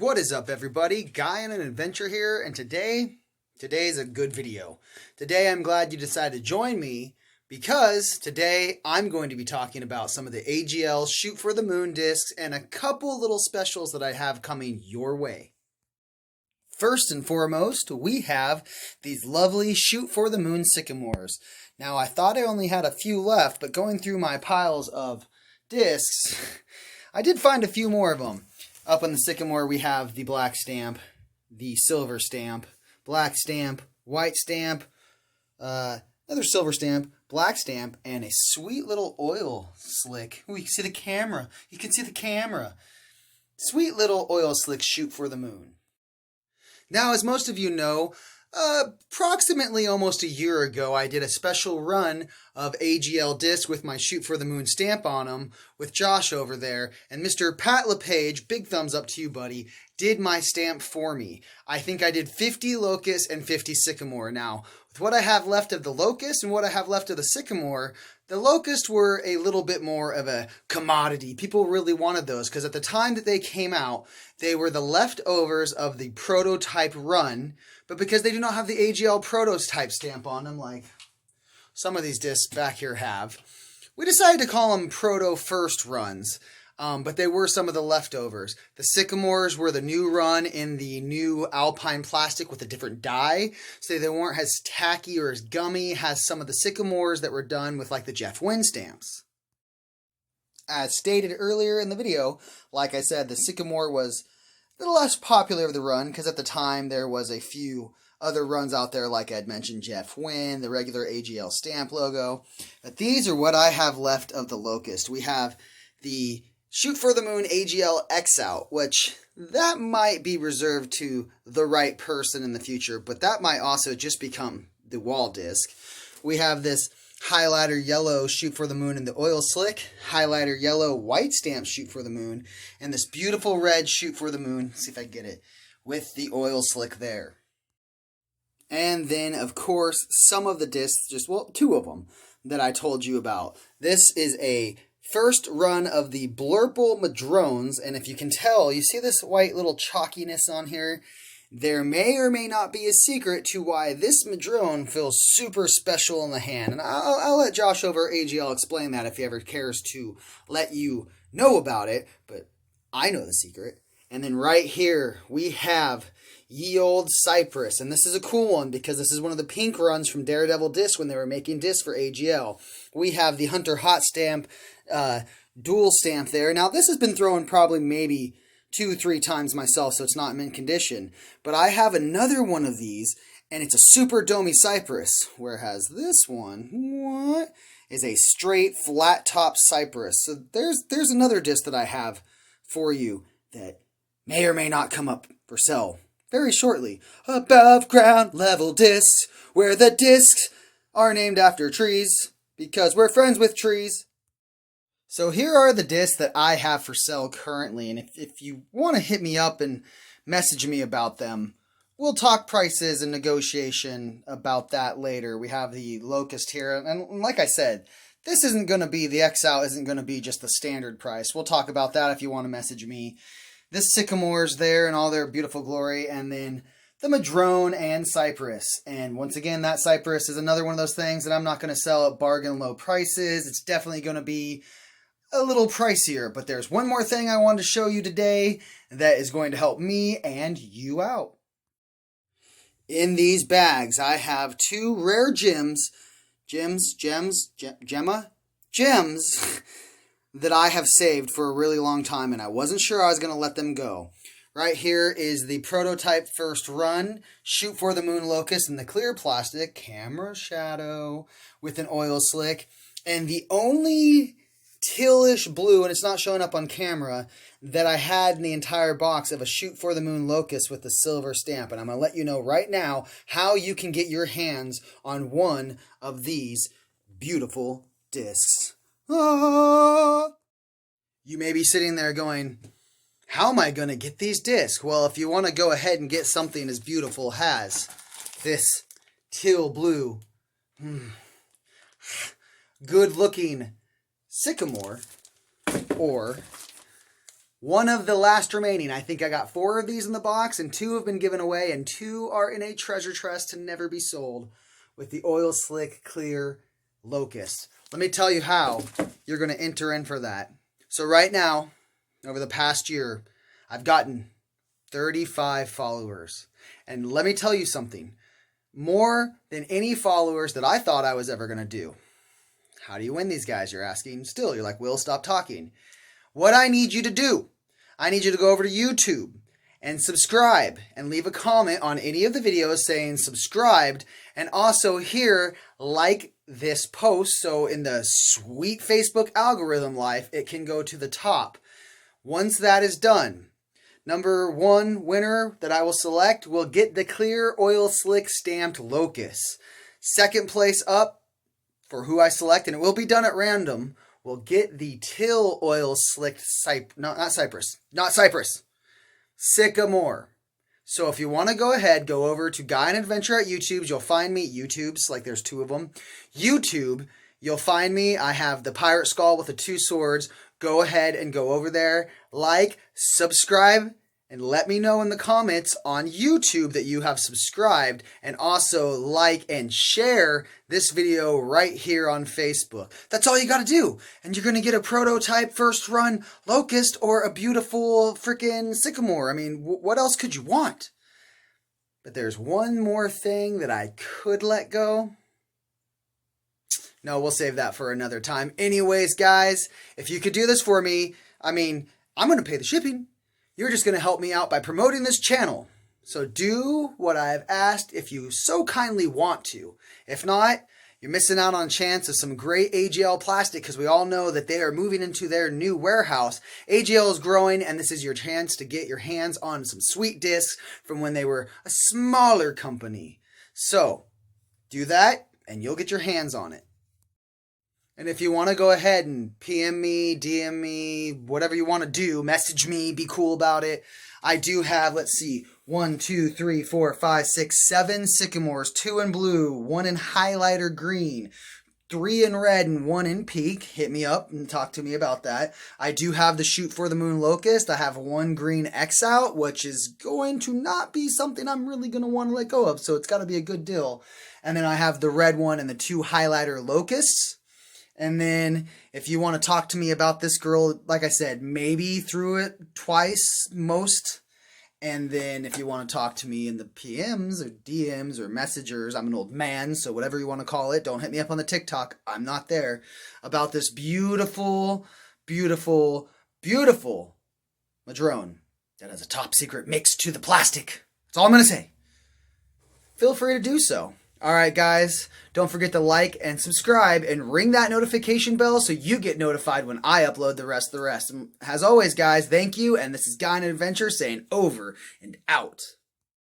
What is up, everybody? Guy on an adventure here, and today's a good video. Today I'm glad you decided to join me because today I'm going to be talking about some of the AGL Shoot for the Moon discs and a couple little specials that I have coming your way. First and foremost, we have these lovely Shoot for the Moon Sycamores. Now, I thought I only had a few left, but going through my piles of discs, I did find a few more of them. Up on the Sycamore, we have the black stamp, the silver stamp, black stamp, white stamp, another silver stamp, black stamp, and a sweet little oil slick. Ooh, you can see the camera. You can see the camera. Sweet little oil slick Shoot for the Moon. Now, as most of you know, approximately almost a year ago, I did a special run of AGL discs with my Shoot for the Moon stamp on them with Josh over there. And Mr. Pat LePage, big thumbs up to you, buddy, did my stamp for me. I think I did 50 locust and 50 sycamore. Now, with what I have left of the locust and what I have left of the sycamore, the locust were a little bit more of a commodity. People really wanted those because at the time that they came out, they were the leftovers of the prototype run. But because they do not have the AGL prototype stamp on them, like some of these discs back here have, we decided to call them proto first runs. But they were some of the leftovers. The sycamores were the new run in the new alpine plastic with a different dye, so they weren't as tacky or as gummy as some of the sycamores that were done with like the Jeff Wynn stamps. As stated earlier in the video, like I said, the sycamore was a little less popular of the run because at the time there was a few other runs out there, like I'd mentioned, Jeff Wynn, the regular AGL stamp logo. But these are what I have left of the locust. We have the Shoot for the Moon AGL X out, which that might be reserved to the right person in the future, but that might also just become the wall disc. We have this highlighter yellow Shoot for the Moon in the oil slick, highlighter yellow white stamp Shoot for the Moon, and this beautiful red Shoot for the Moon, see if I can get it, with the oil slick there. And then, of course, some of the discs, two of them that I told you about. This is a first run of the Blurple Madrones, and if you can tell, you see this white little chalkiness on here? There may or may not be a secret to why this Madrone feels super special in the hand, and I'll let Josh over AGL explain that if he ever cares to let you know about it, but I know the secret. And then right here, we have Ye Old Cypress, and this is a cool one because this is one of the pink runs from Daredevil Discs when they were making discs for AGL. We have the Hunter Hot Stamp dual stamp there. Now, this has been thrown probably maybe 2-3 times myself, so it's not in mint condition. But I have another one of these, and it's a super domey cypress, whereas this one, is a straight flat top cypress. So there's another disc that I have for you that may or may not come up for sale very shortly. Above ground level discs, where the discs are named after trees, because we're friends with trees. So here are the discs that I have for sale currently, and if you want to hit me up and message me about them, we'll talk prices and negotiation about that later. We have the locust here, and like I said, this isn't going to be, the X out isn't going to be just the standard price. We'll talk about that if you want to message me. This sycamore's there in all their beautiful glory, and then the Madrone and Cypress. And once again, that Cypress is another one of those things that I'm not going to sell at bargain low prices. It's definitely going to be a little pricier. But there's one more thing I wanted to show you today that is going to help me and you out. In these bags, I have two rare gems that I have saved for a really long time, and I wasn't sure I was going to let them go. Right here is the prototype first run, Shoot for the Moon Locust in the clear plastic, camera shadow, with an oil slick. And the only tealish blue, and it's not showing up on camera, that I had in the entire box of a Shoot for the Moon Locust with the silver stamp. And I'm going to let you know right now how you can get your hands on one of these beautiful discs. Ah! You may be sitting there going, how am I going to get these discs? Well, if you want to go ahead and get something as beautiful as this teal blue, good looking sycamore, or One of the last remaining. I think I got 4 of these in the box, and 2 have been given away, and 2 are in a treasure chest to never be sold with the Oil Slick Clear Locust. Let me tell you how you're going to enter in for that. So right now, over the past year, I've gotten 35 followers. And let me tell you something. More than any followers that I thought I was ever going to do. How do you win these guys, you're asking? Still, you're like, Will, stop talking. What I need you to do, I need you to go over to YouTube and subscribe and leave a comment on any of the videos saying subscribed, and also here, like this post, so in the sweet Facebook algorithm life, it can go to the top. Once that is done, number 1 winner that I will select will get the Clear Oil Slick stamped Locust. Second place up for who I select, and it will be done at random, will get the Teal Oil Slicked Sycamore. So if you want to go ahead, go over to Guy and Adventure at YouTube. You'll find me. YouTube's, like there's 2 of them. YouTube, you'll find me. I have the pirate skull with the 2 swords. Go ahead and go over there. Like, subscribe, and let me know in the comments on YouTube that you have subscribed. And also like and share this video right here on Facebook. That's all you got to do. And you're going to get a prototype first run Locust or a beautiful freaking Sycamore. I mean, what else could you want? But there's one more thing that I could let go. No, we'll save that for another time. Anyways, guys, if you could do this for me, I mean, I'm going to pay the shipping. You're just going to help me out by promoting this channel. So do what I've asked if you so kindly want to. If not, you're missing out on a chance of some great AGL plastic, because we all know that they are moving into their new warehouse. AGL is growing, and this is your chance to get your hands on some sweet discs from when they were a smaller company. So do that, and you'll get your hands on it. And if you want to go ahead and PM me, DM me, whatever you want to do, message me, be cool about it. I do have, let's see, 1, 2, 3, 4, 5, 6, 7 Sycamores, 2 in blue, 1 in highlighter green, 3 in red, and 1 in pink. Hit me up and talk to me about that. I do have the Shoot for the Moon Locust. I have 1 green X out, which is going to not be something I'm really going to want to let go of, so it's got to be a good deal. And then I have the red one and the 2 highlighter Locusts. And then if you want to talk to me about this girl, like I said, maybe through it twice most. And then if you want to talk to me in the PMs or DMs or messengers, I'm an old man, so whatever you want to call it, don't hit me up on the TikTok. I'm not there. About this beautiful, beautiful, beautiful madrone that has a top secret mix to the plastic. That's all I'm going to say. Feel free to do so. Alright guys, don't forget to like and subscribe and ring that notification bell so you get notified when I upload the rest. And as always guys, thank you, and this is Guy and Adventure saying over and out.